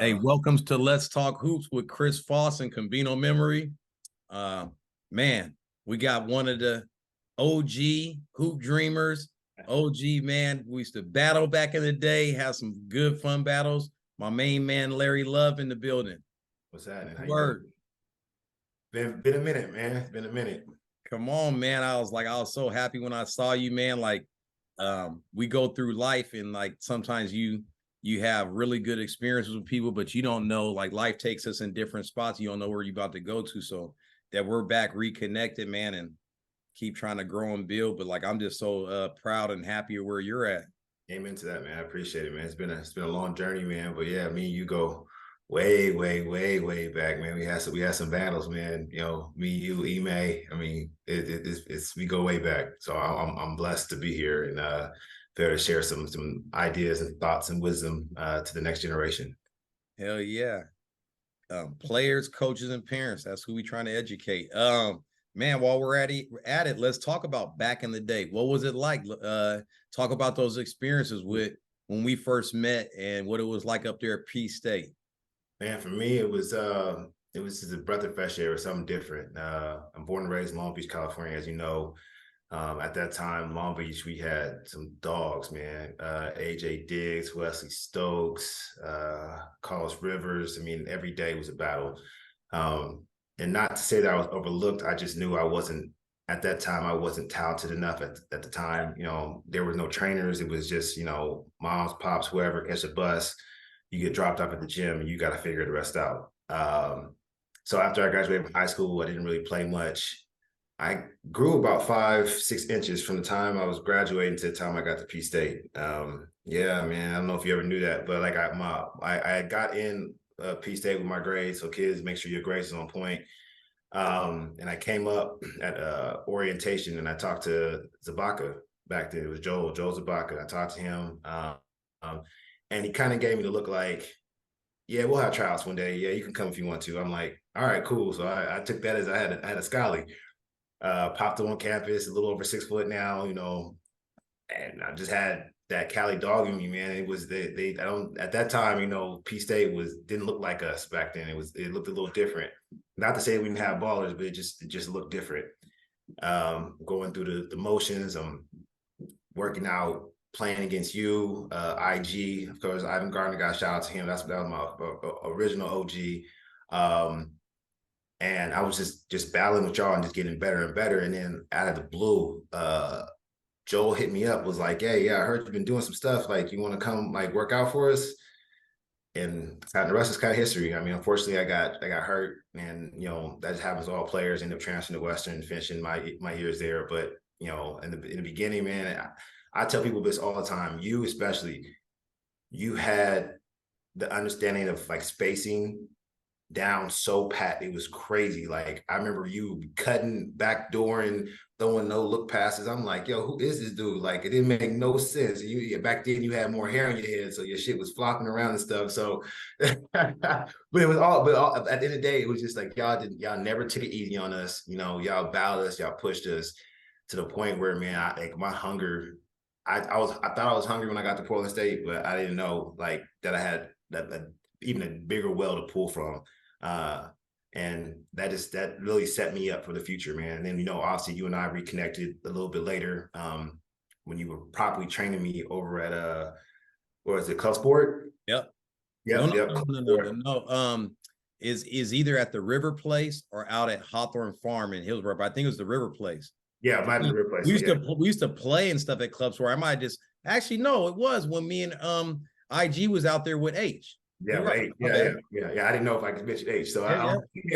Hey, Uh, welcome to Let's Talk Hoops with Chris Foss and Kumbeno Memory. Man, we got one of the OG hoop dreamers. OG, man, we used to battle back in the day, have some good fun battles. My main man, Larry Love, in the building. what's happening? How you Word. doing? Been a minute, man. It's been a minute. Come on, man. I was so happy when I saw you, man. We go through life and like sometimes you have really good experiences with people, but you don't know, like life takes us in different spots. You don't know where you're about to go to. So that we're back reconnected, man, and keep trying to grow and build. But like I'm just so proud and happy where you're at. Came into that, man. I appreciate it, man. It's been a long journey, man. But yeah, me and you go way, way, way, way back, man. We had some battles, man. You know, me, you, Ime. I mean, it's we go way back. So I'm blessed to be here and be able to share some ideas and thoughts and wisdom to the next generation. Hell yeah. Players, coaches, and parents. That's who we trying to educate. Man, while we're at it, let's talk about back in the day. What was it like? Talk about those experiences with when we first met and what it was like up there at P State. Man, for me, it was just a breath of fresh air, or something different. I'm born and raised in Long Beach, California, as you know. At that time, Long Beach, we had some dogs, man. AJ Diggs, Wesley Stokes, Carlos Rivers. I mean, every day was a battle. And not to say that I was overlooked, I just knew I wasn't, at that time, I wasn't talented enough at the time. You know, there was no trainers. It was just, moms, pops, whoever, catch a bus. You get dropped off at the gym and you got to figure the rest out. So after I graduated from high school, I didn't really play much. I grew about 5, 6 inches from the time I was graduating to the time I got to P State. Yeah, man, I don't know if you ever knew that, but like I got in P State with my grades. So kids, make sure your grades is on point. And I came up at orientation and I talked to Zabaka back then. It was Joel Zabaka. I talked to him, um, and he kind of gave me the look like, yeah, we'll have tryouts one day. Yeah, you can come if you want to. I'm like, all right, cool. So I took that as I had a Scally. Popped up on campus, a little over 6 foot now, and I just had that Cali dog in me, man. It was they I don't at that time, P State didn't look like us back then. It looked a little different. Not to say we didn't have ballers, but it just looked different. Going through the motions, working out, playing against you, IG, of course, Ivan Gardner got a shout out to him. That was my original OG. And I was just battling with y'all and just getting better and better. And then out of the blue, Joel hit me up, was like, "Hey, yeah, I heard you've been doing some stuff. Like, you want to come like work out for us?" And the rest is kind of history. I mean, unfortunately, I got hurt, and that just happens to all players. End up transferring to Western, finishing my years there. But in the beginning, man, I tell people this all the time. You especially, you had the understanding of like spacing down so pat, it was crazy. Like I remember you cutting, backdooring, throwing no look passes. I'm like, yo, who is this dude? Like it didn't make no sense. Back then you had more hair on your head, so your shit was flopping around and stuff. So, but at the end of the day, it was just like y'all never took it easy on us. Y'all battled us, y'all pushed us to the point where, man, like my hunger. I thought I was hungry when I got to Portland State, but I didn't know like that I had that even a bigger well to pull from. Uh, and that really set me up for the future, man. And then, obviously you and I reconnected a little bit later, when you were properly training me over at what was it, Club Sport? Yep. No, Yep, no, yep, no, Club no, no, no, Sport. no. Is either at the River Place or out at Hawthorne Farm in Hillsborough. But I think it was the River Place. Yeah, it might be the We, real place. So yeah. we used to play and stuff at clubs where I might just actually no, it was when me and IG was out there with H. Yeah, You're right. H. My Yeah, bad. yeah, yeah, yeah. I didn't know if I could mention H. So Yeah,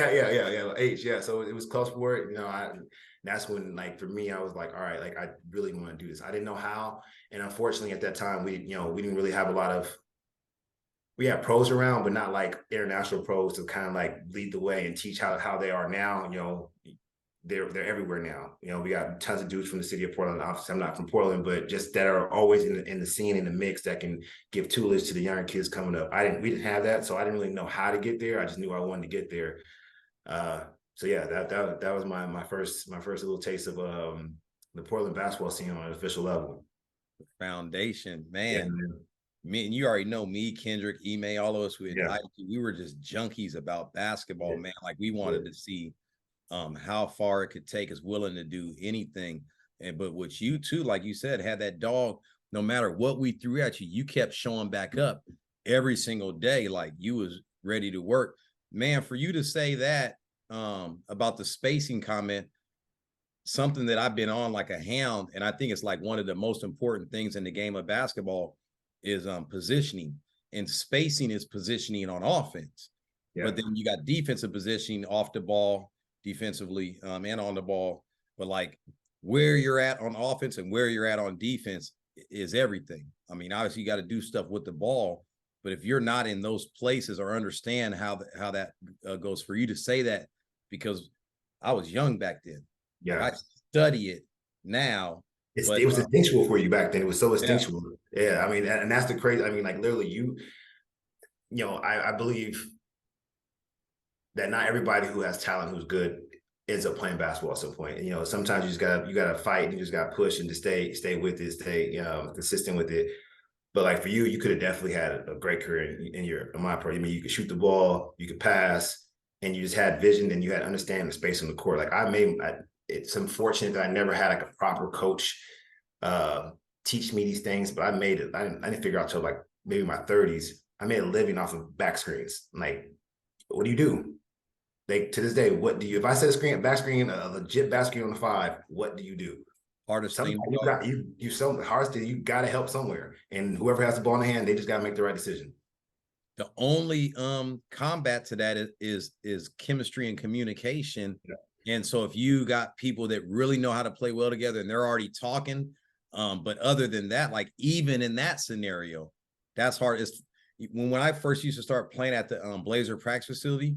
I yeah. yeah, H. Yeah. So it was Club Sport. That's when, like, for me, I was like, all right, like I really want to do this. I didn't know how, and unfortunately, at that time, we didn't really have a lot of. We had pros around, but not like international pros to kind of like lead the way and teach how they are now. They're everywhere now. We got tons of dudes from the city of Portland. Obviously, I'm not from Portland, but just that are always in the scene, in the mix, that can give tutelage to the younger kids coming up. We didn't have that, so I didn't really know how to get there. I just knew I wanted to get there. So yeah, that was my first little taste of the Portland basketball scene on an official level. Foundation, Yeah, man. man. me and you already know me, Kendrick, Ime, all of us Yeah. we were just junkies about basketball, Yeah. man. Like we Yeah. wanted to see how far it could take us, willing to do anything. And but with you too, like you said, had that dog, no matter what we threw at you, you kept showing back up every single day, like you was ready to work. Man, for you to say that about the spacing comment, something that I've been on like a hound, and I think it's like one of the most important things in the game of basketball is positioning, and spacing is positioning on offense. Yeah. But then you got defensive positioning off the ball, defensively, and on the ball. But like where you're at on offense and where you're at on defense is everything. I mean, obviously you got to do stuff with the ball, but if you're not in those places or understand how that goes, for you to say that, because I was young back then. Like Yeah. I study it now, but It was instinctual for you back then. It was so yeah, instinctual. Yeah. I mean, and that's the crazy. I mean, like literally I believe that not everybody who has talent, who's good, ends up playing basketball at some point. And, sometimes you gotta fight and you just gotta push and to stay with it, stay consistent with it. But like for you, you could have definitely had a great career in my part. I mean, you could shoot the ball, you could pass, and you just had vision and you had understanding the space on the court. Like it's unfortunate that I never had like a proper coach teach me these things, but I made it. I didn't figure out till like maybe my 30s. I made a living off of back screens. Like, what do you do? Like to this day, what do you? If I set a back screen, a legit back screen on the 5, what do you do? hardest Sometimes thing. you some hardest thing, you got to help somewhere, and whoever has the ball in the hand, they just got to make the right decision. The only combat to that is chemistry and communication. Yeah. And so if you got people that really know how to play well together and they're already talking, but other than that, like even in that scenario, that's hard. It's when I first used to start playing at the Blazer practice facility,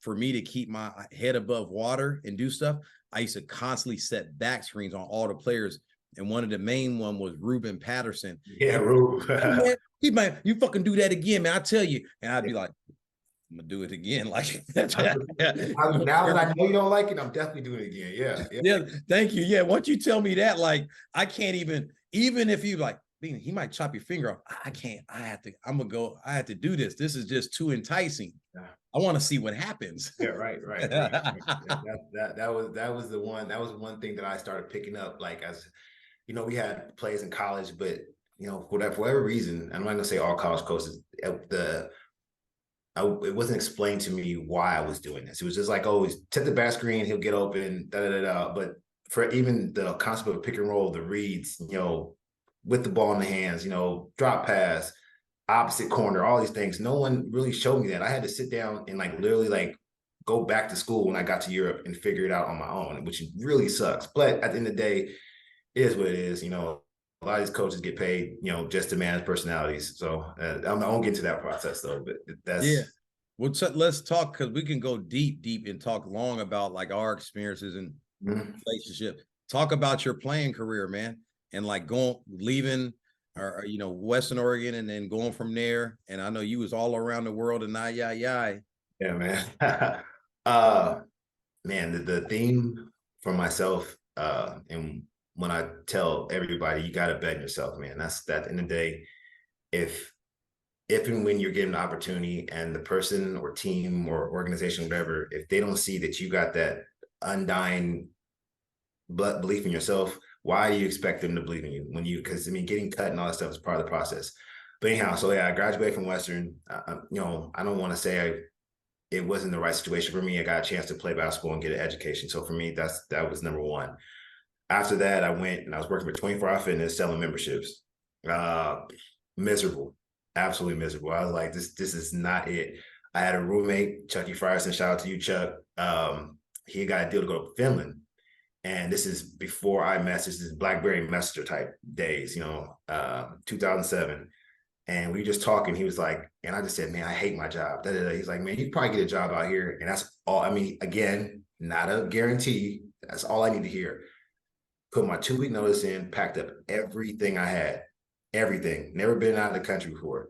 for me to keep my head above water and do stuff, I used to constantly set back screens on all the players. And one of the main one was Ruben Patterson. Yeah, Rube. He might, you fucking do that again, man. I tell you. And I'd be like, I'm gonna do it again. Like now that I know you don't like it, I'm definitely doing it again. Yeah. Yeah, thank you. Yeah, once you tell me that, like I can't even if you like, he might chop your finger off. I can't. I have to do this. This is just too enticing. Yeah. I want to see what happens. Yeah, right. Yeah, that was the one. That was one thing that I started picking up. Like as we had plays in college, but for whatever reason, I'm not gonna say all college coaches. It wasn't explained to me why I was doing this. It was just like, oh, he's set the back screen, he'll get open, But for even the concept of pick and roll, the reads, with the ball in the hands, drop pass, opposite corner, all these things, no one really showed me that. I had to sit down and like literally like go back to school when I got to Europe and figure it out on my own, which really sucks. But at the end of the day, it is what it is. A lot of these coaches get paid, just to manage personalities. So I won't get into that process though, but that's. Yeah. Well, let's talk, because we can go deep and talk long about like our experiences and relationship. Talk about your playing career, man, and like leaving or Western Oregon and then going from there. And I know you was all around the world and Yeah, man. Man, the theme for myself, and when I tell everybody, you got to bet on yourself, man. That's that. In the day, if and when you're given the opportunity and the person or team or organization, whatever, if they don't see that you got that undying belief in yourself, why do you expect them to believe in you? Because getting cut and all that stuff is part of the process. But anyhow, so yeah, I graduated from Western. I don't want to say it wasn't the right situation for me. I got a chance to play basketball and get an education. So for me, that was number one. After that, I went and I was working for 24 Hour Fitness selling memberships. Miserable, absolutely miserable. I was like, this is not it. I had a roommate, Chucky Frierson. Shout out to you, Chuck. He got a deal to go to Finland. And this is before iMessage, this is BlackBerry Messenger type days, 2007. And we just talking. He was like, and I just said, man, I hate my job. He's like, man, you can probably get a job out here. And that's all. Again, not a guarantee. That's all I need to hear. Put my 2-week notice in, packed up everything I had, everything. Never been out of the country before.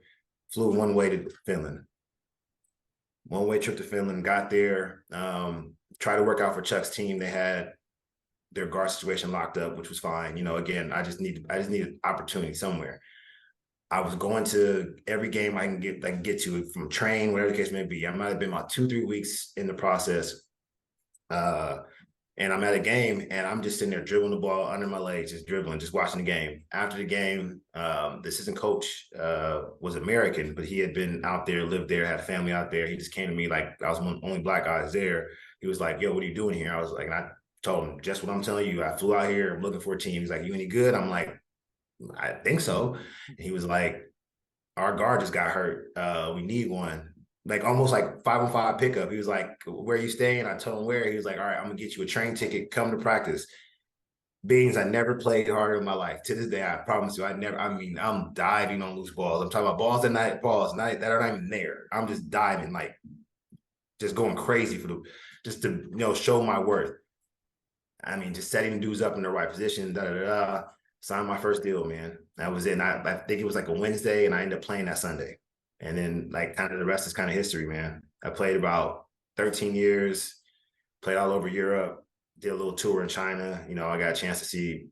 Flew one way to Finland. One-way trip to Finland, got there, tried to work out for Chuck's team. They had their guard situation locked up, which was fine. Again, I just needed opportunity somewhere. I was going to every game I can get to from train, whatever the case may be. I might have been about 2-3 weeks in the process. And I'm at a game and I'm just sitting there dribbling the ball under my legs, just dribbling, just watching the game. After the game, the assistant coach was American, but he had been out there, lived there, had family out there. He just came to me like I was one of the only black guys there. He was like, "Yo, what are you doing here?" I was like, and I told him just what I'm telling you. I flew out here, I'm looking for a team. He's like, "You any good?" I'm like, "I think so." And he was like, "Our guard just got hurt. We need one." Like almost like 5-on-5 pickup. He was like, "Where are you staying?" I told him where. He was like, "All right, I'm gonna get you a train ticket. Come to practice." Beans, I never played harder in my life. To this day, I promise you, I mean, I'm diving on loose balls. I'm talking about balls that are not even there. I'm just diving, like just going crazy just to show my worth. I mean, just setting dudes up in the right position, da da da. Da. Signed my first deal, man. That was it. And I think it was like a Wednesday, and I ended up playing that Sunday. And then like kind of the rest is kind of history, man. I played about 13 years, played all over Europe, did a little tour in China. I got a chance to see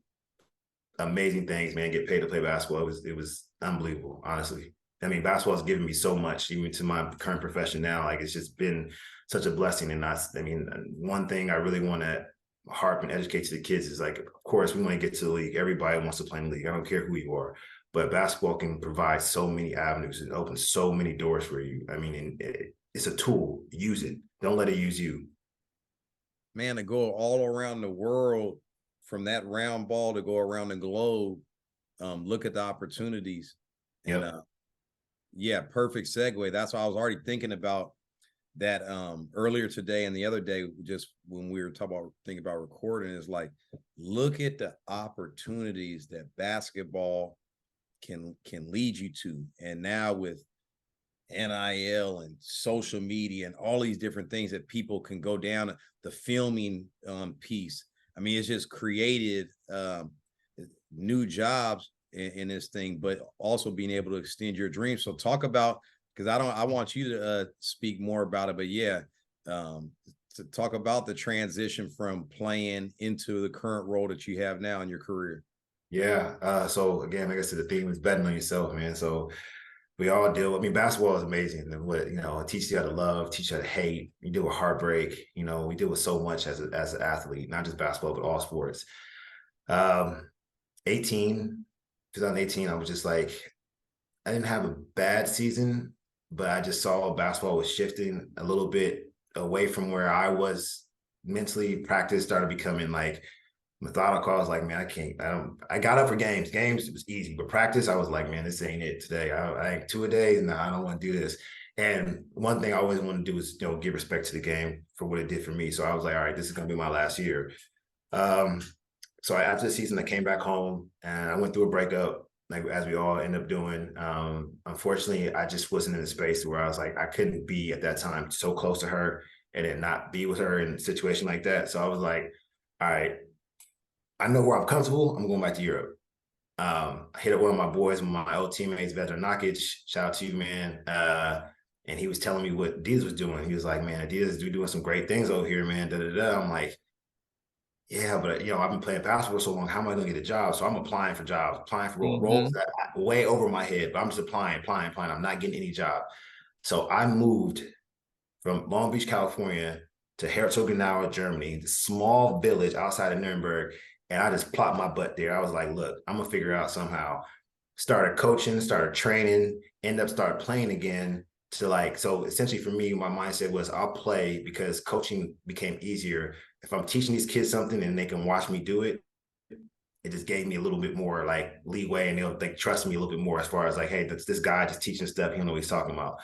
amazing things, man. Get paid to play basketball. It was unbelievable, honestly. I mean, basketball has given me so much, even to my current profession now. Like it's just been such a blessing. And I mean, one thing I really want to harp and educate to the kids is like, of course, we want to get to the league. Everybody wants to play in the league. I don't care who you are, but basketball can provide so many avenues and open so many doors for you. I mean, it's a tool. Use it. Don't let it use you. Man, to go all around the world, from that round ball to go around the globe, look at the opportunities. And Yep. yeah, perfect segue. That's why I was already thinking about that earlier today and the other day, just when we were thinking about recording, is like, look at the opportunities that basketball can lead you to. And now with NIL and social media and all these different things that people can go down, the filming piece. I mean, it's just created new jobs in this thing, but also being able to extend your dreams. So talk about, because I want you to speak more about it, but yeah, to talk about the transition from playing into the current role that you have now in your career. Yeah. So again, like I said, the theme is betting on yourself, man. So we all deal. I mean, basketball is amazing. And what it teaches you how to love, teach you how to hate. You deal with heartbreak. We deal with so much as an athlete, not just basketball, but all sports. Um, 18, 2018, I was just like, I didn't have a bad season, but I just saw basketball was shifting a little bit away from where I was mentally. Practice started becoming like methodical. I was like, man, I got up for games. Games, it was easy, but practice, I was like, man, this ain't it today. I 2 a day. No, I don't want to do this. And one thing I always want to do is, give respect to the game for what it did for me. So I was like, all right, this is going to be my last year. So after the season, I came back home and I went through a breakup, like as we all end up doing. Unfortunately, I just wasn't in a space where I was like, I couldn't be at that time so close to her and then not be with her in a situation like that. So I was like, all right, I know where I'm comfortable. I'm going back to Europe. I hit up one of my boys, one of my old teammates, Vedran Nakic. Shout out to you, man. And he was telling me what Adidas was doing. He was like, man, Adidas is doing some great things over here, man. Da, da, da. I'm like, yeah, but I've been playing basketball so long. How am I going to get a job? So I'm applying for jobs, applying for roles that are way over my head. But I'm just applying. I'm not getting any job. So I moved from Long Beach, California, to Herzogenaurach, Germany, the small village outside of Nuremberg, and I just plopped my butt there. I was like, look, I'm gonna figure out somehow. Started coaching, started training, started playing again. So essentially for me, my mindset was I'll play because coaching became easier. If I'm teaching these kids something and they can watch me do it, it just gave me a little bit more like leeway, and they'll trust me a little bit more as far as like, hey, that's this guy just teaching stuff. He don't know what he's talking about.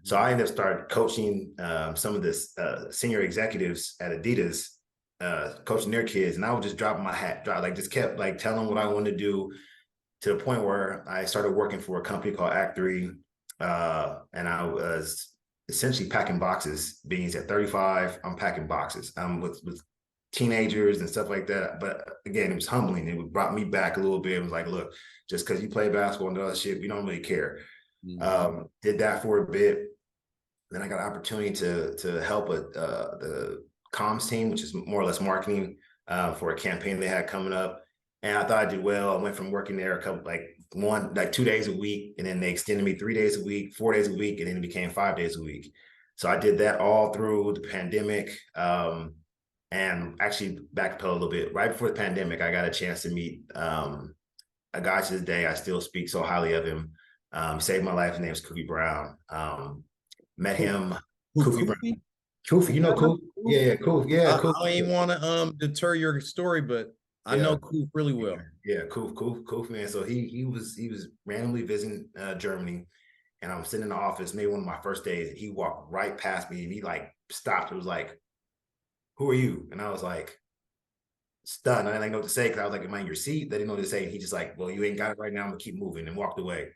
So I ended up started coaching some of this senior executives at Adidas, coaching their kids, and I would just drop my hat, just kept like telling them what I wanted to do, to the point where I started working for a company called Act 3, and I was essentially packing boxes. Being at 35, I'm packing boxes. With teenagers and stuff like that. But again, it was humbling. It brought me back a little bit. It was like, look, just because you play basketball and all that shit, we don't really care. Did that for a bit. Then I got an opportunity to help with the comms team, which is more or less marketing for a campaign they had coming up. And I thought I did well. I went from working there like 2 days a week, and then they extended me 3 days a week, 4 days a week, and then it became 5 days a week. So I did that all through the pandemic. And actually backpedal a little bit. Right before the pandemic, I got a chance to meet a guy to this day. I still speak so highly of him. Saved my life. His name is Koofy Brown. Met him. Koofy Brown. Koofy, you know Koof? Yeah, Koof. Yeah, Koof. I don't even want to deter your story, but I know Koof really well. Yeah, Koof, man. So he was randomly visiting Germany, and I'm sitting in the office, maybe one of my first days, and he walked right past me, and he like stopped. It was like, "Who are you?" And I was like, stunned. I didn't know what to say because I was like, "Am I in your seat?" They didn't know what to say. And he just like, "Well, you ain't got it right now. I'm gonna keep moving," and walked away.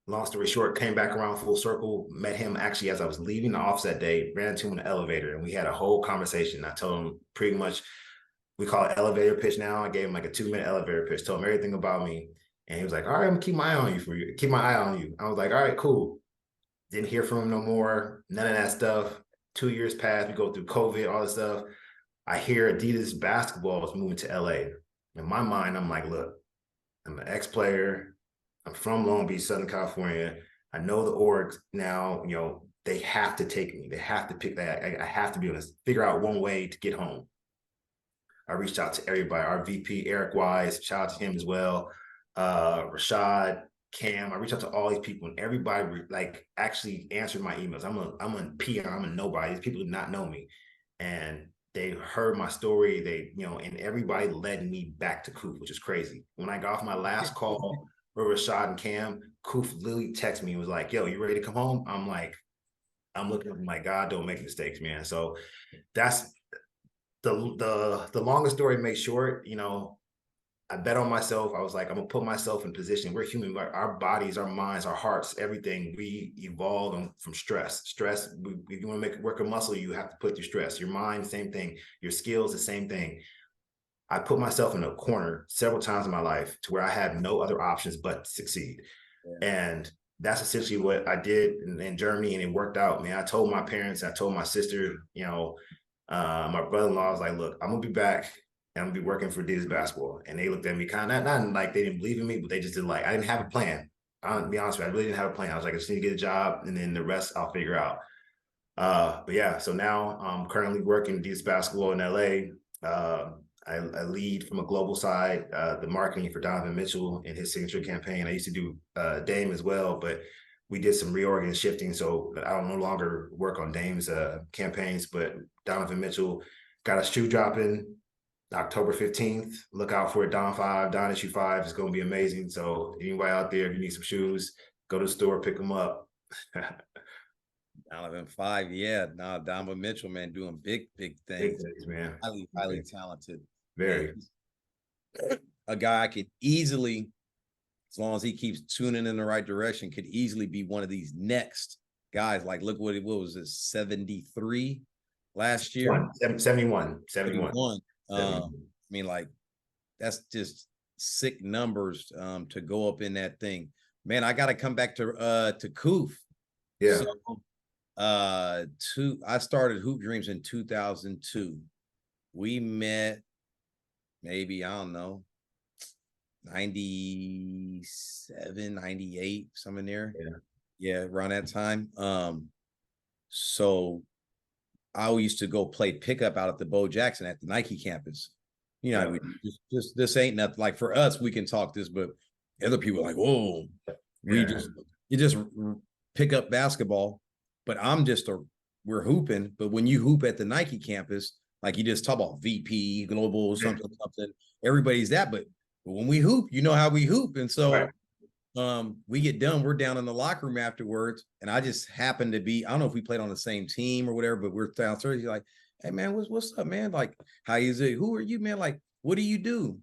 Long story short, came back around full circle, met him actually as I was leaving the office that day, ran into him in the elevator, and we had a whole conversation. I told him pretty much, we call it elevator pitch now. I gave him like a 2-minute elevator pitch, told him everything about me. And he was like, "All right, I'm gonna keep my eye on you for you. Keep my eye on you." I was like, "All right, cool." Didn't hear from him no more. None of that stuff. 2 years passed. We go through COVID, all this stuff. I hear Adidas basketball is moving to LA. In my mind, I'm like, look, I'm an ex-player. I'm from Long Beach, Southern California. I know the org now, they have to take me. They have to pick that. I have to be able to figure out one way to get home. I reached out to everybody. Our VP, Eric Wise, shout out to him as well. Rashad, Cam. I reached out to all these people, and everybody like actually answered my emails. I'm a peon. I'm a nobody. These people do not know me, and they heard my story. And everybody led me back to Koof, which is crazy. When I got off my last call with Rashad and Cam, Koof literally texted me and was like, "Yo, you ready to come home?" I'm like, I'm looking at him like, "God, don't make mistakes, man." So that's the longest story made short. I bet on myself. I was like, I'm gonna put myself in position. We're human. Our bodies, our minds, our hearts, everything. We evolve from stress. Stress. If you want to work a muscle, you have to put your stress. Your mind, same thing. Your skills, the same thing. I put myself in a corner several times in my life to where I had no other options but to succeed. Yeah. And that's essentially what I did in Germany, and it worked out, man. I told my parents, I told my sister, my brother-in-law was like, "Look, I'm gonna be back. And I'm gonna be working for Adidas basketball." And they looked at me kind of not like they didn't believe in me, but they just didn't I didn't have a plan. I'll be honest with you, I really didn't have a plan. I was like, I just need to get a job, and then the rest I'll figure out. But yeah, so now I'm currently working Adidas basketball in LA. I lead from a global side, the marketing for Donovan Mitchell and his signature campaign. I used to do Dame as well, but we did some reorg and shifting, so I don't no longer work on Dame's campaigns. But Donovan Mitchell got a shoe dropping October 15th. Look out for it. Don 5, Don issue 5 is going to be amazing. So anybody out there, if you need some shoes, go to the store, pick them up. Donovan 5, yeah. Now Donovan Mitchell, man, doing big things. Big things, man. Highly talented. Very. A guy I could easily, as long as he keeps tuning in the right direction, could easily be one of these next guys. Like, look what was it, 73 last year? 71. I mean, like, that's just sick numbers to go up in that thing. Man, I got to come back to Koof. Yeah. So, I started Hoop Dreams in 2002. We met maybe, I don't know, 97, 98, something there. Yeah, around that time. So I used to go play pickup out at the Bo Jackson at the Nike campus. We just this ain't nothing. Like, for us, we can talk this, but other people are like, whoa, you just pick up basketball. But we're hooping. But when you hoop at the Nike campus, like, you just talk about VP, global, something. Everybody's that. But when we hoop, you know how we hoop. And so we get done. We're down in the locker room afterwards. And I just happened to be, I don't know if we played on the same team or whatever, but we're downstairs. He's like, "Hey, man, what's up, man? Like, how is it? Who are you, man? Like, what do you do?"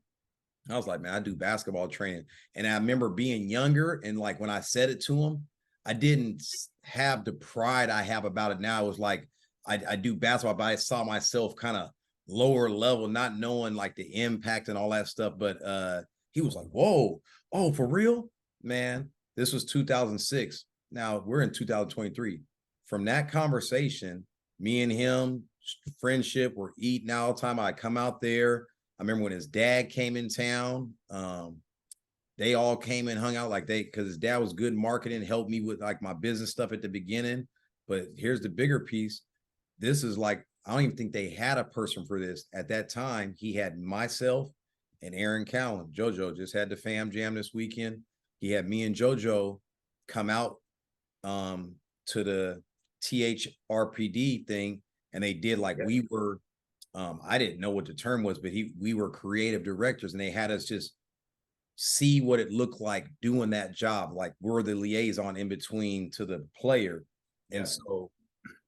I was like, "Man, I do basketball training." And I remember being younger, and like, when I said it to him, I didn't have the pride I have about it now. It was like, I do basketball, but I saw myself kind of lower level, not knowing like the impact and all that stuff. But he was like, "Whoa, oh, for real?" Man, this was 2006. Now we're in 2023. From that conversation, me and him, friendship, we're eating all the time. I come out there. I remember when his dad came in town. they all came and hung out like because his dad was good in marketing, helped me with like my business stuff at the beginning. But here's the bigger piece. This is like, I don't even think they had a person for this. At that time, he had myself and Aaron Cowan. JoJo just had the fam jam this weekend. He had me and JoJo come out to the THRPD thing, and they did like, we were, I didn't know what the term was, but we were creative directors, and they had us just see what it looked like doing that job. Like, we're the liaison in between to the player. And so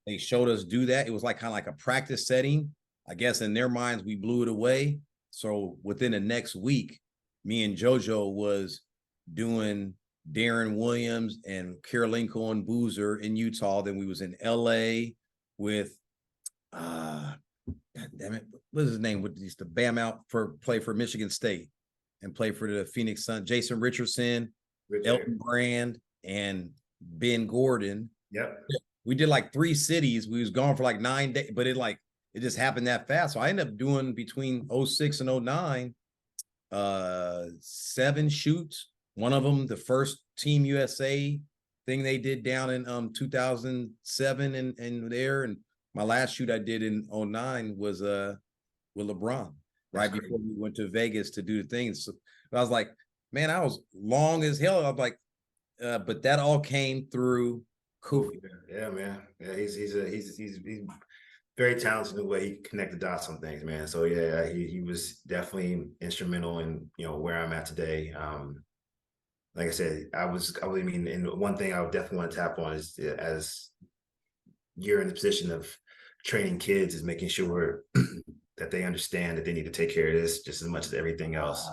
they showed us do that. It was like kind of like a practice setting. I guess in their minds, we blew it away. So within the next week, me and JoJo was doing Darren Williams and Karolinko and Boozer in Utah. Then we was in LA with God damn it, what is his name? What used to bam out for play for Michigan State and play for the Phoenix Suns? Jason Richardson, Elton Brand, and Ben Gordon. Yep. We did like 3 cities. We was gone for like 9 days, but it just happened that fast. So I ended up doing between 06 and 09, 7 shoots. One of them, the first Team USA thing they did down in 2007 and there. And my last shoot I did in 09 was with LeBron, right before we went to Vegas to do the things. So I was like, man, I was long as hell. I'm like, but that all came through Kofi. Yeah, man. Yeah, he's very talented in the way he connected dots on things, man. So yeah, he was definitely instrumental in, you know, where I'm at today. Like I said, I mean, and one thing I would definitely want to tap on is, as you're in the position of training kids, is making sure that they understand that they need to take care of this just as much as everything else.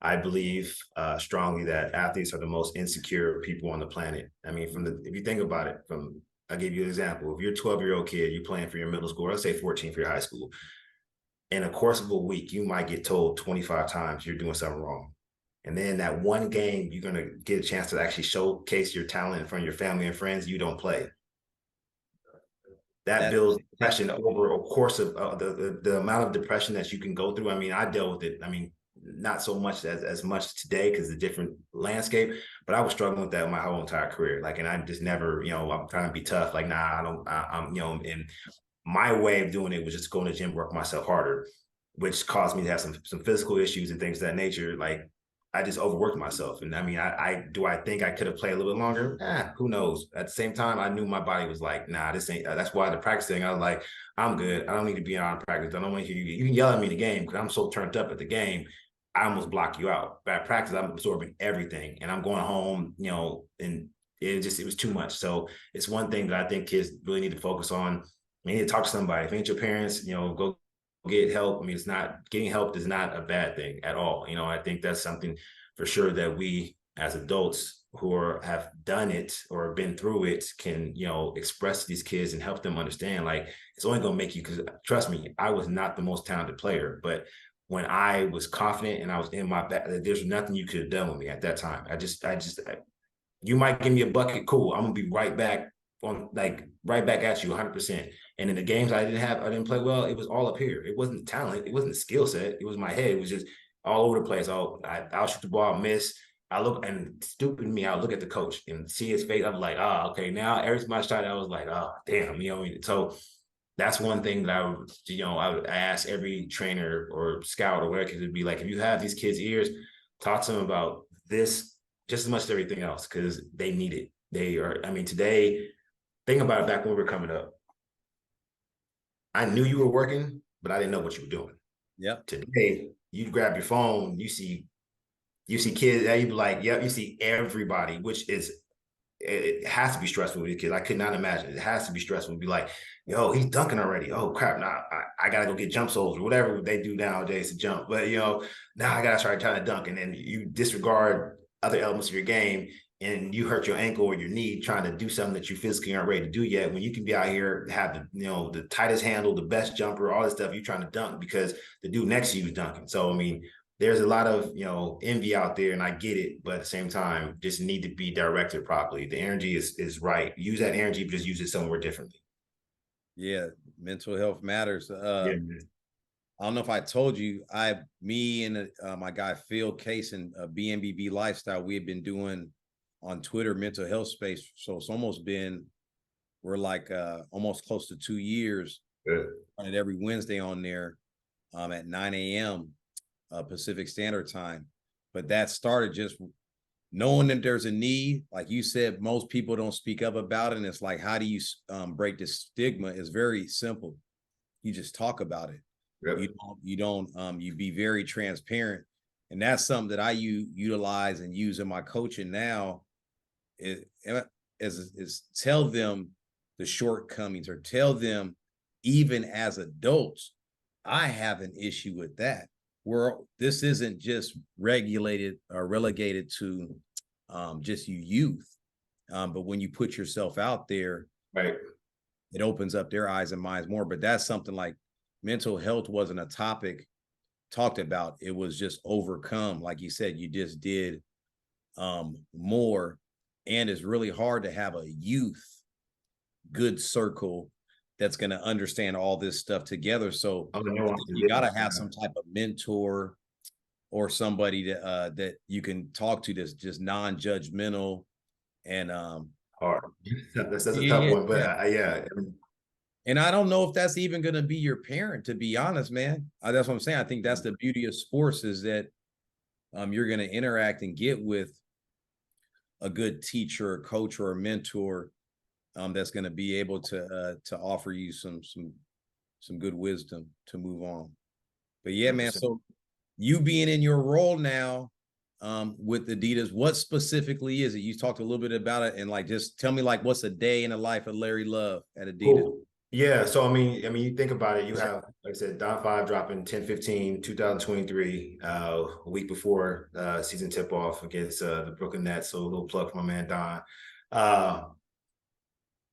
I believe strongly that athletes are the most insecure people on the planet. I mean, if you think about it, I'll give you an example. If you're a 12-year-old kid, you're playing for your middle school, or let's say 14 for your high school, in a course of a week, you might get told 25 times you're doing something wrong. And then that one game, you're going to get a chance to actually showcase your talent in front of your family and friends, you don't play. That builds depression over a course of the amount of depression that you can go through. I mean, I dealt with it. I mean, not so much as much today because the different landscape, but I was struggling with that my whole entire career. Like, and I just never, you know, I'm trying to be tough. Like, nah, I'm, you know, and my way of doing it was just going to the gym, work myself harder, which caused me to have some physical issues and things of that nature. Like, I just overworked myself. And I mean, I think I could have played a little bit longer? Who knows? At the same time, I knew my body was like, nah, this ain't, that's why the practice thing, I was like, I'm good. I don't need to be on practice. I don't want to hear you. You can yell at me in the game because I'm so turned up at the game. I almost block you out. But at practice, I'm absorbing everything. And I'm going home, you know, and it was too much. So it's one thing that I think kids really need to focus on. You need to talk to somebody. If it ain't your parents, you know, go get help. I mean, getting help is not a bad thing at all. You know, I think that's something for sure that we as adults who have done it or been through it can, you know, express to these kids and help them understand, like, it's only going to make you, because trust me, I was not the most talented player, but when I was confident and I was in my back, there's nothing you could have done with me at that time. You might give me a bucket, cool. I'm gonna be right back at you 100%. And in the games I didn't play well, it was all up here. It wasn't talent, it wasn't the skill set, it was my head. It was just all over the place. I'll shoot the ball, miss. I look, and stupid me, I'll look at the coach and see his face. I'm like, oh, okay. Now every time I shot, I was like, oh, damn, you know. So that's one thing that I would ask every trainer or scout or whatever, to be like, if you have these kids' ears, talk to them about this just as much as everything else, because they need it. They are, I mean, today, think about it, back when we were coming up, I knew you were working, but I didn't know what you were doing. Yep. Today, you grab your phone, you see kids, you be like, yep, you see everybody, which is, it has to be stressful with your kids. I could not imagine. It has to be stressful to be like, yo, he's dunking already. Oh crap! Now I gotta go get jump soles or whatever they do nowadays to jump. But you know, now I gotta try to dunk, and then you disregard other elements of your game, and you hurt your ankle or your knee trying to do something that you physically aren't ready to do yet. When you can be out here, have the tightest handle, the best jumper, all this stuff, you're trying to dunk because the dude next to you is dunking. So I mean, there's a lot of, envy out there, and I get it, but at the same time, just need to be directed properly. The energy is right. Use that energy, but just use it somewhere differently. Yeah, mental health matters. Yeah. I don't know if I told you, me and my guy Phil Case and BNBB Lifestyle, we have been doing on Twitter mental health space. So it's almost been, we're like almost close to 2 years. Good. On it every Wednesday on there at 9 a.m. Pacific Standard Time. But that started just knowing that there's a need. Like you said, most people don't speak up about it. And it's like, how do you break this stigma? It's very simple. You just talk about it. Yep. You be very transparent. And that's something that I utilize and use in my coaching now is tell them the shortcomings, or tell them, even as adults, I have an issue with that. Where this isn't just regulated or relegated to just you youth. But when you put yourself out there, Right. it opens up their eyes and minds more. But that's something like mental health wasn't a topic talked about. It was just overcome. Like you said, you just did more. And it's really hard to have a youth good circle that's going to understand all this stuff together. So you got to have some type of mentor or somebody that you can talk to that's just non-judgmental and hard. That's a tough one, but yeah. And I don't know if that's even going to be your parent, to be honest, man. That's what I'm saying. I think that's the beauty of sports, is that you're going to interact and get with a good teacher, or coach, or a mentor that's going to be able to offer you some good wisdom to move on. But yeah, man. So you being in your role now with Adidas, what specifically is it? You talked a little bit about it, and like, just tell me, like, what's a day in the life of Larry Love at Adidas? Cool. Yeah. So I mean, you think about it. You have, like I said, Don 5 dropping 10/15, 2023, a week before season tip off against the Brooklyn Nets. So a little plug for my man Don.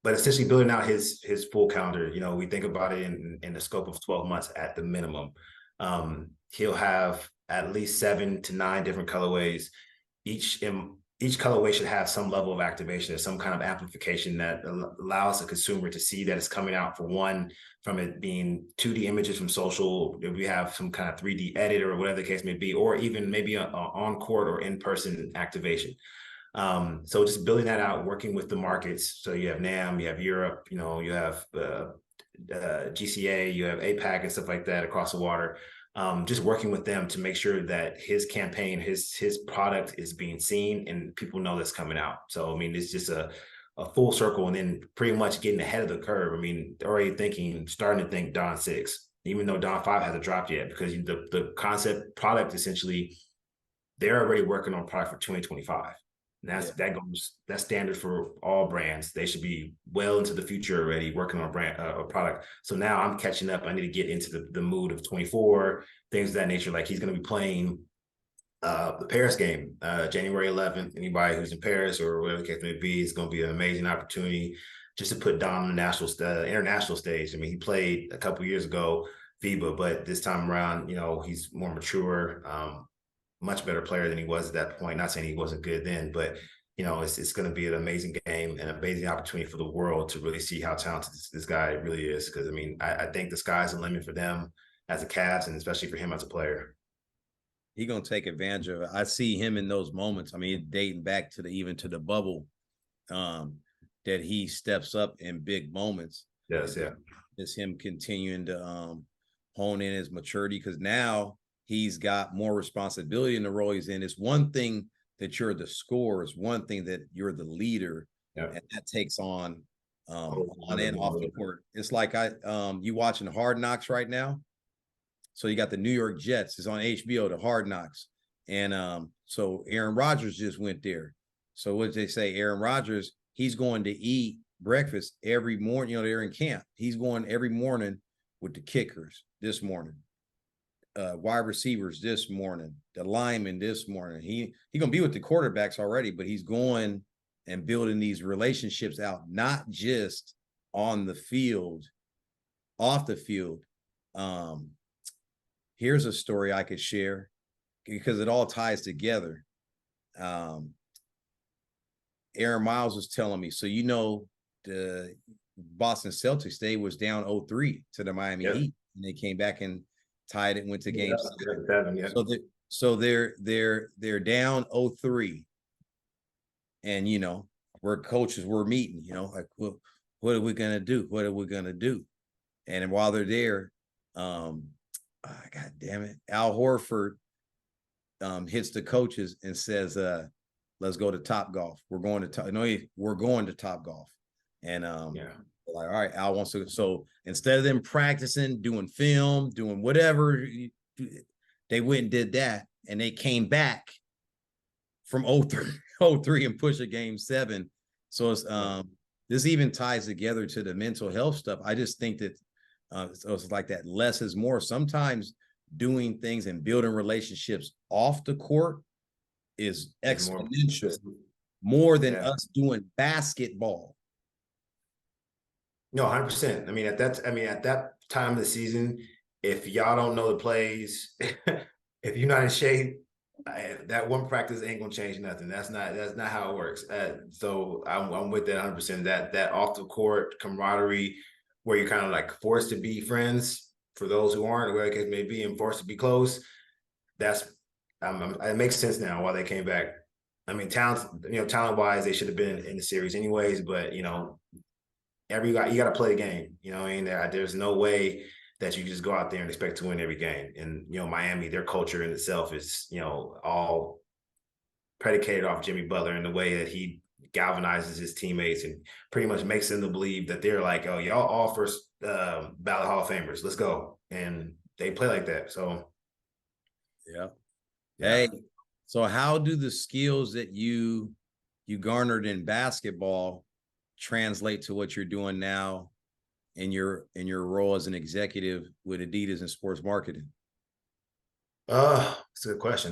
But essentially building out his full calendar. We think about it in the scope of 12 months at the minimum. He'll have at least 7 to 9 different colorways. Each colorway should have some level of activation or some kind of amplification that allows the consumer to see that it's coming out, for one, from it being 2D images from social. If we have some kind of 3D edit or whatever the case may be, or even maybe an on-court or in-person activation. So just building that out, working with the markets. So you have NAM, you have Europe, you have GCA, you have APAC and stuff like that across the water. Just working with them to make sure that his campaign, his product is being seen and people know that's coming out. So, I mean, it's just a full circle, and then pretty much getting ahead of the curve. I mean, already starting to think Don 6, even though Don 5 hasn't dropped yet, because the concept product, essentially, they're already working on product for 2025. And that's standard for all brands. They should be well into the future already working on a product. So now I'm catching up. I need to get into the mood of 24, things of that nature. Like, he's going to be playing the Paris game, January 11th. Anybody who's in Paris or whatever the case may be, it's going to be an amazing opportunity just to put Dom on the international stage. I mean, he played a couple years ago, FIBA, but this time around, he's more mature. Much better player than he was at that point. Not saying he wasn't good then, but it's going to be an amazing game and an amazing opportunity for the world to really see how talented this guy really is. Because I mean, I think the sky's the limit for them as a Cavs, and especially for him as a player. He's gonna take advantage of it. I see him in those moments. I mean, dating back to the bubble, that he steps up in big moments. Yes, yeah. It's him continuing to hone in his maturity, because now he's got more responsibility in the role he's in. It's one thing that you're the scorer. It's one thing that you're the leader, and that takes on and off the court. It's like you watching Hard Knocks right now. So you got the New York Jets. It's on HBO, the Hard Knocks, and so Aaron Rodgers just went there. So what did they say? Aaron Rodgers, he's going to eat breakfast every morning. They're in camp. He's going every morning with the kickers this morning. Wide receivers this morning, the linemen this morning. He gonna be with the quarterbacks already, but he's going and building these relationships out, not just on the field, off the field. Here's a story I could share because it all ties together. Aaron Miles was telling me, so the Boston Celtics, they was down 0-3 to the Miami Heat, and they came back and tied it, went to game 7. 7, yeah. So they're down 0-3. And we're coaches, we're meeting, like, well, what are we gonna do? What are we gonna do? And while they're there, God damn it, Al Horford hits the coaches and says, let's go to Top Golf. We're going to Top Golf. And like, all right, Al wants to. So instead of them practicing, doing film, doing whatever, they went and did that, and they came back from 0-3 and push a game 7. So it's this even ties together to the mental health stuff. I just think that it's like that less is more. Sometimes doing things and building relationships off the court is exponential more than us doing basketball. No, 100%. I mean, at that time of the season, if y'all don't know the plays, if you're not in shape, that one practice ain't gonna change nothing. That's not how it works. So I'm with that 100%. That off the court camaraderie, where you're kind of like forced to be friends for those who aren't, or whatever the case may be, and forced to be close. That's it makes sense now why they came back. I mean, talent wise, they should have been in the series anyways. But you got to play the game. I mean, there's no way that you just go out there and expect to win every game. And, Miami, their culture in itself is, all predicated off Jimmy Butler and the way that he galvanizes his teammates and pretty much makes them to believe that they're like, oh, y'all all first ballot Hall of Famers. Let's go. And they play like that. So, yeah. Hey, so how do the skills that you garnered in basketball translate to what you're doing now in your role as an executive with Adidas and sports marketing? It's a good question.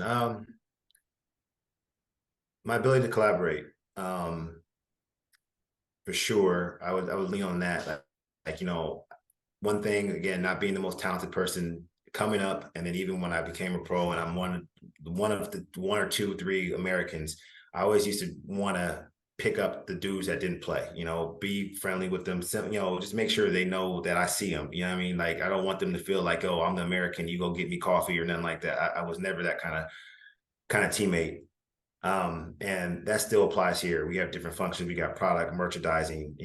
My ability to collaborate, for sure. I would lean on that. One thing, again, not being the most talented person coming up, and then even when I became a pro and I'm one of the 1 or 2 or 3 Americans, I always used to want to pick up the dudes that didn't play, be friendly with them, just make sure they know that I see them. You know what I mean? Like, I don't want them to feel like, oh, I'm the American, you go get me coffee or nothing like that. I was never that kind of teammate. And that still applies here. We have different functions. We got product, merchandising,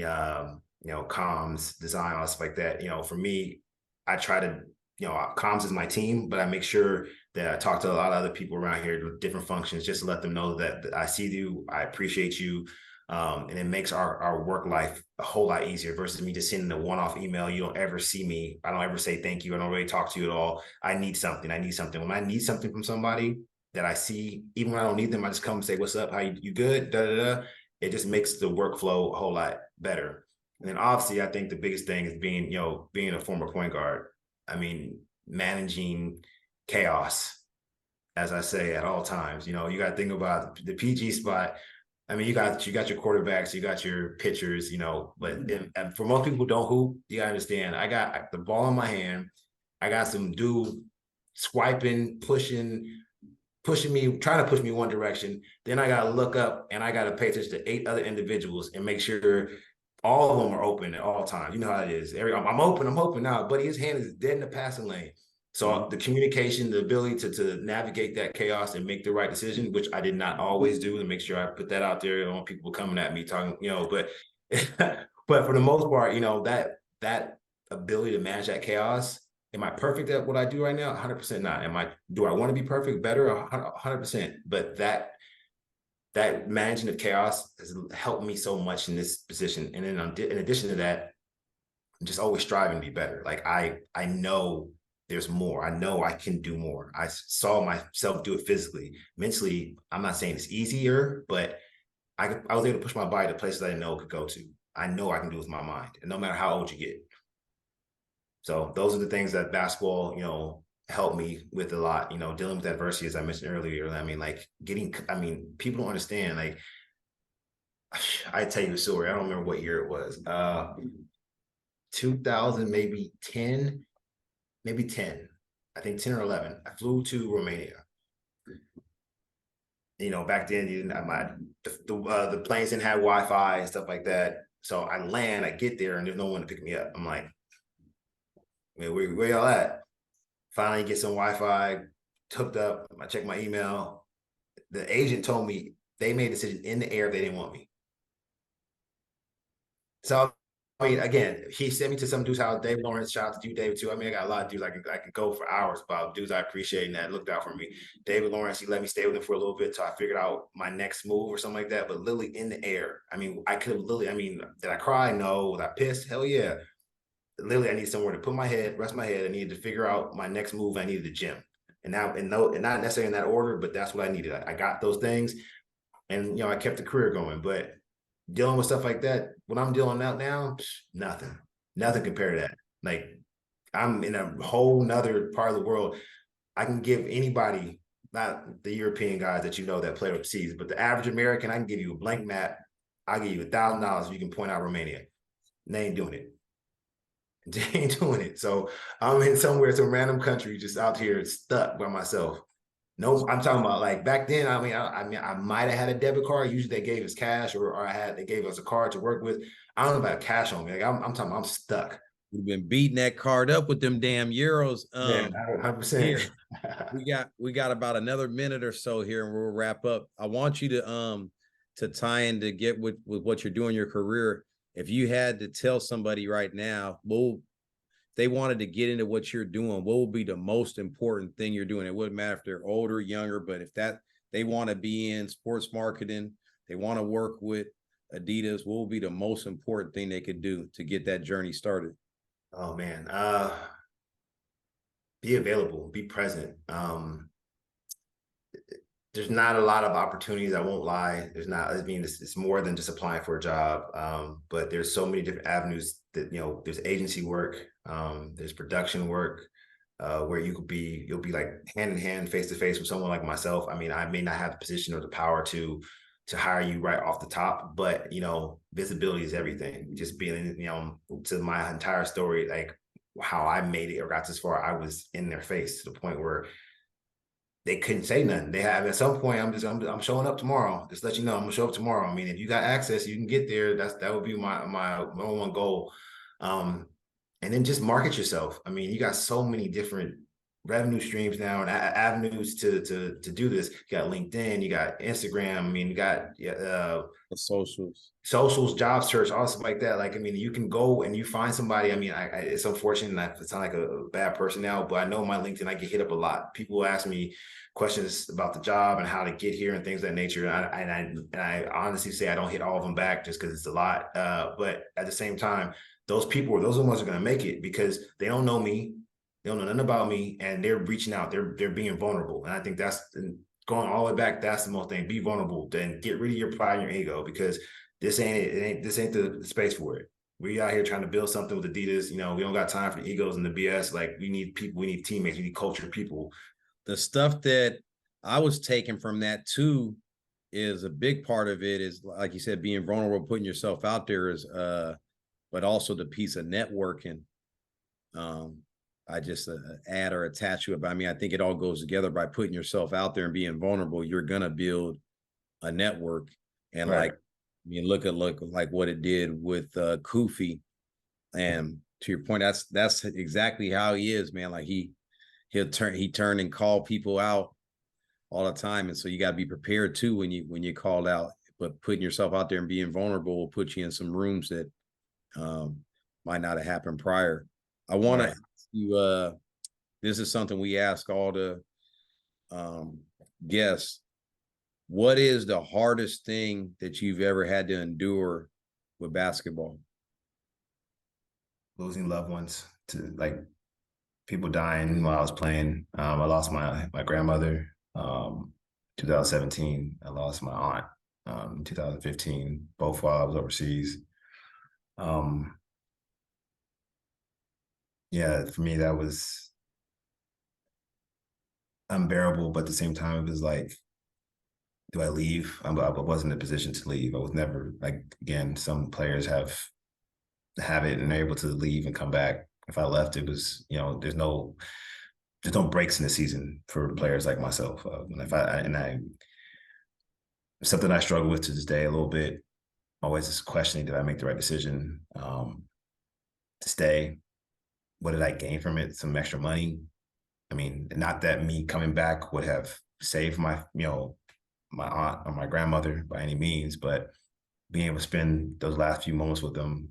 comms, design, all stuff like that. For me, I try to, comms is my team, but I make sure that I talk to a lot of other people around here with different functions, just to let them know that I see you, I appreciate you. And it makes our work life a whole lot easier versus me just sending a one-off email. You don't ever see me. I don't ever say thank you. I don't really talk to you at all. I need something. When I need something from somebody that I see, even when I don't need them, I just come and say, what's up? How you good? Da, da, da. It just makes the workflow a whole lot better. And then obviously, I think the biggest thing is being a former point guard. I mean, managing chaos, as I say, at all times. You got to think about the PG spot. I mean, you got your quarterbacks, you got your pitchers, but and for most people who don't hoop, you gotta understand, I got the ball in my hand. I got some dude swiping, pushing me, trying to push me one direction. Then I got to look up and I got to pay attention to 8 other individuals and make sure all of them are open at all times. You know how it is. I'm open now, buddy. His hand is dead in the passing lane. So the communication, the ability to navigate that chaos and make the right decision, which I did not always do, and make sure I put that out there. I don't want people coming at me talking, but but for the most part, that ability to manage that chaos. Am I perfect at what I do right now? 100% not. Do I want to be perfect? Better? 100%. But that managing of chaos has helped me so much in this position. And then in addition to that, I'm just always striving to be better. Like I know there's more. I know I can do more. I saw myself do it physically. Mentally, I'm not saying it's easier, but I was able to push my body to places I didn't know it could go to. I know I can do it with my mind, and no matter how old you get. So those are the things that basketball, helped me with a lot, dealing with adversity, as I mentioned earlier. I mean, people don't understand. Like, I tell you a story. I don't remember what year it was. 2000, maybe 10. I think 10 or 11. I flew to Romania. Back then, the planes didn't have Wi-Fi and stuff like that. So I land, I get there, and there's no one to pick me up. I'm like, where y'all at? Finally get some Wi-Fi, hooked up. I checked my email. The agent told me they made a decision in the air. They didn't want me. So, I mean, again, he sent me to some dude's house. David Lawrence, shout out to you, David, too. I mean, I got a lot of dudes I can go for hours about dudes I appreciate and that looked out for me. David Lawrence, he let me stay with him for a little bit till I figured out my next move or something like that. But literally in the air. I mean, I could have literally, I mean, did I cry? No. Was I pissed? Hell yeah. Literally, I need somewhere to put my head, rest my head. I needed to figure out my next move. I needed the gym. And now, and not necessarily in that order, but that's what I needed. I got those things and, I kept the career going. But dealing with stuff like that, what I'm dealing out now, nothing compared to that. Like, I'm in a whole nother part of the world. I can give anybody, not the European guys that that play overseas, but the average American, I can give you a blank map. I'll give you $1,000 if you can point out Romania. And they ain't doing it. They ain't doing it. So I'm in some random country, just out here stuck by myself. No, I'm talking about like back then. I mean, I might have had a debit card. Usually they gave us cash, or they gave us a card to work with. I don't know about cash on me. Like I'm talking. I'm stuck. We've been beating that card up with them damn euros. Yeah, 100%. We got about another minute or so here, and we'll wrap up. I want you to tie in to get with what you're doing in your career. If you had to tell somebody right now, they wanted to get into what you're doing, what will be the most important thing you're doing? It wouldn't matter if they're older, younger, but if they want to be in sports marketing, they want to work with Adidas, what will be the most important thing they could do to get that journey started? Oh man, be available, be present. There's not a lot of opportunities. I won't lie. There's not. I mean, it's more than just applying for a job. But there's so many different avenues that there's agency work, there's production work, where you'll be like hand in hand, face to face with someone like myself. I mean, I may not have the position or the power to hire you right off the top, but visibility is everything. Just being, to my entire story, like how I made it or got this far, I was in their face to the point where they couldn't say nothing. They have at some point. I'm showing up tomorrow. Just let you know, I'm gonna show up tomorrow. I mean, if you got access, you can get there. That would be my number one goal. And then just market yourself. I mean, you got so many different revenue streams now and avenues to do this. You got LinkedIn, you got Instagram. I mean, you got the socials, job search, all stuff like that. Like, I mean, you can go and you find somebody. I mean, it's unfortunate. I sound like a bad person now, but I know my LinkedIn, I get hit up a lot. People ask me questions about the job and how to get here and things of that nature. And I honestly say I don't hit all of them back just because it's a lot. But at the same time, those are the ones that are going to make it because they don't know me. They don't know nothing about me, and they're reaching out. They're being vulnerable, and I think that's going all the way back. That's the most thing. Be vulnerable, then get rid of your pride and your ego because this ain't the space for it. We out here trying to build something with Adidas. We don't got time for the egos and the BS. Like we need people, we need teammates, we need culture people. The stuff that I was taking from that too is a big part of it is, like you said, being vulnerable, putting yourself out there is, but also the piece of networking. I just add or attach to it. But I mean, I think it all goes together by putting yourself out there and being vulnerable. You're going to build a network. And right. Like, I mean, look like what it did with Kofi. And to your point, that's exactly how he is, man. Like he turned and called people out all the time. And so you got to be prepared too when you called out, but putting yourself out there and being vulnerable will put you in some rooms that might not have happened prior. I want to ask you, this is something we ask all the guests. What is the hardest thing that you've ever had to endure with basketball? Losing loved ones, to like people dying while I was playing. I lost my grandmother 2017. I lost my aunt 2015, both while I was overseas. Yeah, for me, that was unbearable, but at the same time, it was like, do I leave? I wasn't in a position to leave. I was never, like, again, some players have it and they're able to leave and come back. If I left, it was, there's no breaks in the season for players like myself. Something I struggle with to this day a little bit, always is questioning, did I make the right decision to stay? What did I gain from it? Some extra money. I mean, not that me coming back would have saved my, my aunt or my grandmother by any means, but being able to spend those last few moments with them,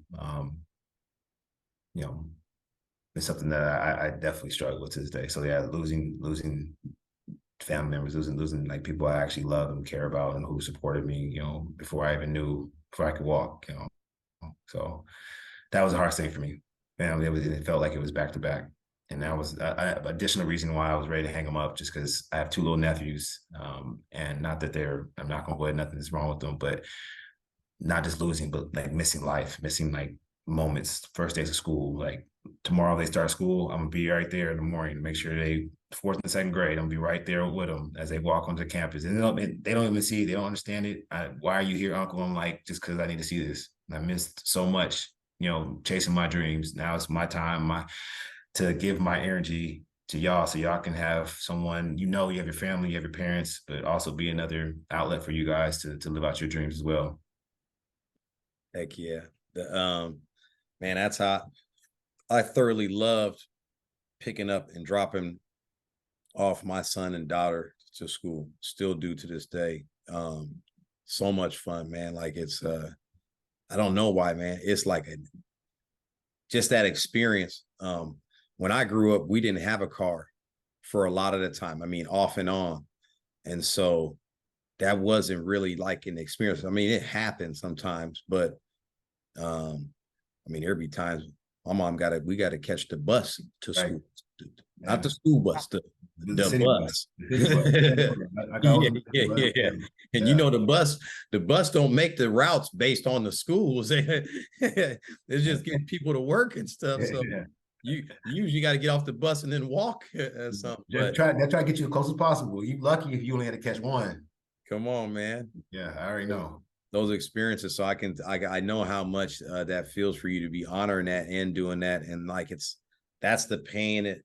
you know, is something that I definitely struggle with to this day. So yeah, losing family members, losing like people I actually love and care about and who supported me, before I even knew, before I could walk. So that was the hardest thing for me. Family, it felt like it was back to back. And that was additional reason why I was ready to hang them up, just because I have two little nephews. And not that I'm not going to go ahead, nothing's wrong with them, but not just losing, but like missing life, missing like moments, first days of school. Like tomorrow they start school, I'm going to be right there in the morning to make sure they fourth and second grade. I'm going to be right there with them as they walk onto campus. And they don't even see it. They don't understand it. Why are you here, Uncle? I'm like, just because I need to see this. I missed so much, chasing my dreams. Now it's my time, to give my energy to y'all, so y'all can have someone, you have your family, you have your parents, but also be another outlet for you guys to live out your dreams as well. Heck yeah. Man, that's how I thoroughly loved picking up and dropping off my son and daughter to school. Still do to this day. So much fun, man. Like it's I don't know why, man. It's like just that experience. When I grew up, we didn't have a car for a lot of the time. I mean, off and on. And so that wasn't really like an experience. I mean, it happened sometimes, but I mean, there'd be times my mom we got to catch the bus to school. Right. Not the school bus, the bus. Yeah. And the bus don't make the routes based on the schools. It's just getting people to work and stuff. So you usually got to get off the bus and then walk or something. They're trying to get you as close as possible. You lucky if you only had to catch one. Come on, man. Yeah, I already know those experiences. So I know how much that feels for you to be honoring that and doing that. And like, that's the paying it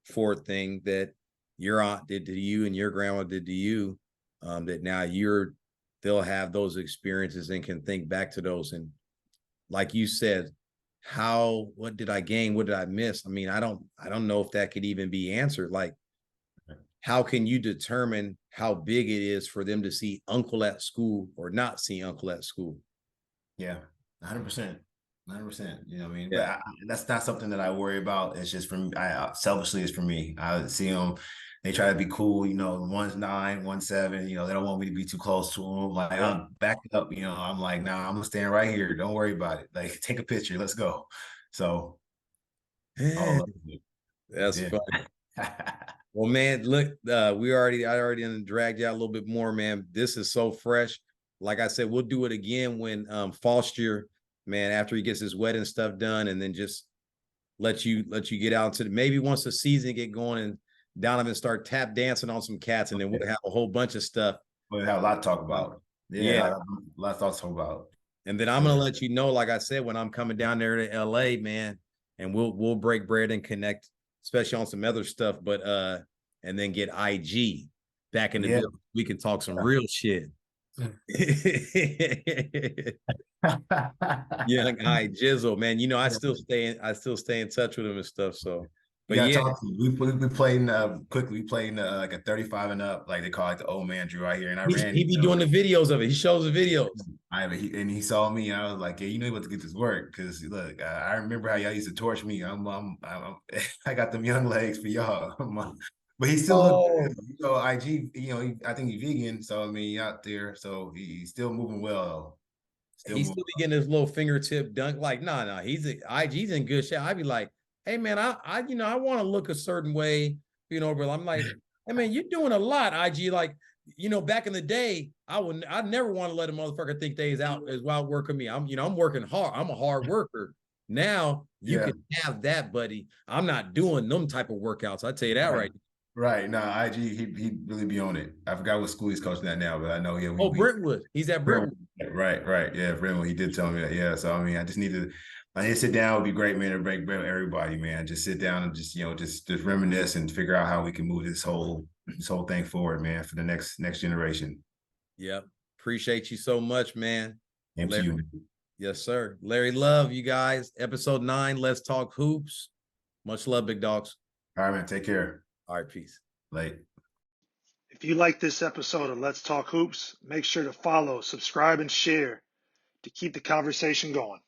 forward thing that your aunt did to you and your grandma did to you. That now they'll have those experiences and can think back to those. And like you said, what did I gain? What did I miss? I mean, I don't know if that could even be answered. Like, how can you determine how big it is for them to see uncle at school or not see uncle at school? Yeah, 100%. 100%. You know what I mean? Yeah. But that's not something that I worry about. It's just for me. Selfishly, it's for me. I see them. They try to be cool. One's 9, 1's 7. They don't want me to be too close to them. Like, I'm backing up. I'm like, nah, I'm gonna stand right here. Don't worry about it. Like, take a picture. Let's go. So, that's funny. Well, man, look, I already dragged you out a little bit more, man. This is so fresh. Like I said, we'll do it again when Foster, man, after he gets his wedding stuff done, and then just let you get out to maybe once the season get going and Donovan start tap dancing on some cats, and then we'll have a whole bunch of stuff. We'll have a lot to talk about. Yeah. A lot to talk about. And then I'm gonna let you know, like I said, when I'm coming down there to LA, man, and we'll break bread and connect, especially on some other stuff. But and then get IG back in the building. We can talk some real shit. Yeah, like Jizzle, man. I still stay in touch with him and stuff. So, but we playing quickly. We playing like a 35 and up, like they call it the old man Drew out here. And he be doing the videos of it. He shows the videos. And he saw me. And I was like, yeah, you know what to get this work, because look, I remember how y'all used to torch me. I got them young legs for y'all. But he still look, IG. I think he's vegan. So I mean, out there, so he's still moving well. He's still be getting his little fingertip dunk. Like, nah, IG's in good shape. I'd be like, hey man, I want to look a certain way, but I'm like, hey man, you're doing a lot, IG. Like, back in the day, I never want to let a motherfucker think they is wild working me. I'm working hard. I'm a hard worker. Now you can have that, buddy. I'm not doing them type of workouts. I tell you that right. Right. No, IG, he really be on it. I forgot what school he's coaching at now, but I know, Brentwood. He's at Brentwood. Right. Yeah, Brentwood. He did tell me that. Yeah. So I mean, I need to sit down. It would be great, man, to break bread with everybody, man. Just sit down and just reminisce and figure out how we can move this whole thing forward, man, for the next generation. Yep. Appreciate you so much, man. Thank you. Yes, sir. Larry Love, you guys. Episode 9, Let's Talk Hoops. Much love, big dogs. All right, man. Take care. All right, peace. Like. If you like this episode of Let's Talk Hoops, make sure to follow, subscribe, and share to keep the conversation going.